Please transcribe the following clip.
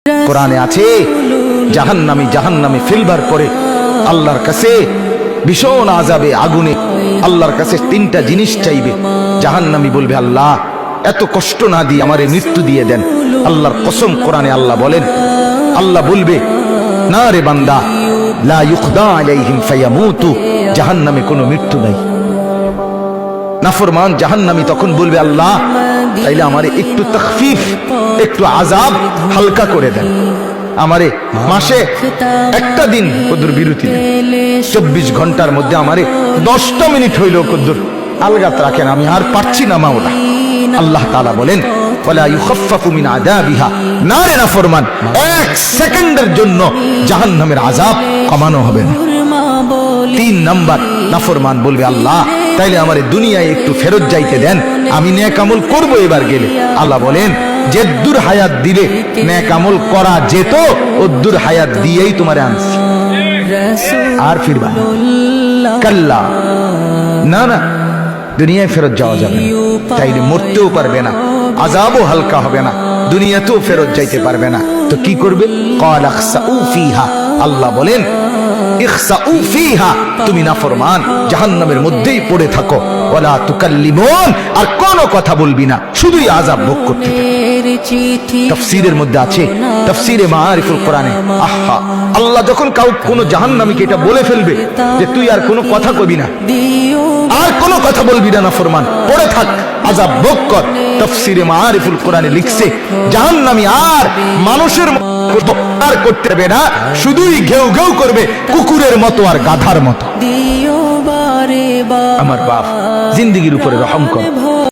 কোরআনে আছে জাহান্নামী ফেলবার পরে আল্লাহর কাছে ভীষণ আযাবে আগুনে আল্লাহর কাছে তিনটা জিনিস চাইবে। জাহান্নামী বলবে, আল্লাহ এত কষ্ট না দিয়ে আমারে মৃত্যু দিয়ে দেন। আল্লাহর কসম, কোরআনে আল্লাহ বলেন, আল্লাহ বলবে, না রে বান্দা, লা ইউখদা আলাইহিম ফায়ামুতু, জাহান্নামে কোনো মৃত্যু নাই। নাফরমান জাহান্নামী তখন বলবে, আল্লাহ তাইলে আমারে একটু তাখফিফ, একটু আযাব হালকা করে দেন। আমারে মাসে একটা দিন কদ্দুর বিরতি দেন, 24 ঘন্টার মধ্যে আমারে 10টা মিনিট হইলেও কদ্দুর আলগাত রাখেন, আমি আর পারছি না মাওলা। আল্লাহ তাআলা বলেন, ওয়ালা ইউখাফফাফু মিন আযাবিহা, না রে নাফরমান, 1 সেকেন্ডের জন্য জাহান্নামের আযাব কমানো হবে না। 3 নাম্বার, নাফরমান বলবে, আল্লাহ তাইলে আমারে দুনিয়ায় একটু ফেরত যাইতে দেন, আমি নেক আমল করব এবার গেলে। আল্লাহ বলেন, যেদ্দুর হায়াত দিলে নেক আমল করা যেত, ওদ্দুর হায়াত দিয়েই তোমারে আনছি, আর ফিরবা না। কাল্লা, না না, দুনিয়ায় ফেরত যাওয়া যাবে না, চাইলে মরতেও পারবে না, আযাবও হালকা হবে না, দুনিয়াতেও ফেরত যাইতে পারবে না। তো কি করবে? ক্বাল ইখসাউ ফিহা, আল্লাহ বলেন, ইখসাউ ফিহা, তুমি নাফরমান জাহান্নামের মধ্যেই পড়ে থাকো, ওয়ালা তুকাল্লিমুন, আর কোনো কথা বলবি না, শুধুই আযাব ভোগ করতে থাকো। তাফসীরের মধ্যে আছে, তাফসীরে মাআরিফুল কোরআনে, আহা, আল্লাহ যখন কোনো জাহান্নামীকে এটা বলে ফেলবে যে তুই আর কোনো কথা কবি না, আর কোনো কথা বলবি না, নাফরমান পড়ে থাক, আযাব ভোগ কর। তাফসীরে মাআরিফুল কোরআনে লিখছে, জাহান্নামী আর মানুষের আর করতে হবে না, শুধুই ঘেউ ঘেউ করবে, কুকুরের মতো আর গাধার মতো। আমার বাপ জিন্দেগির উপরে রহম কর।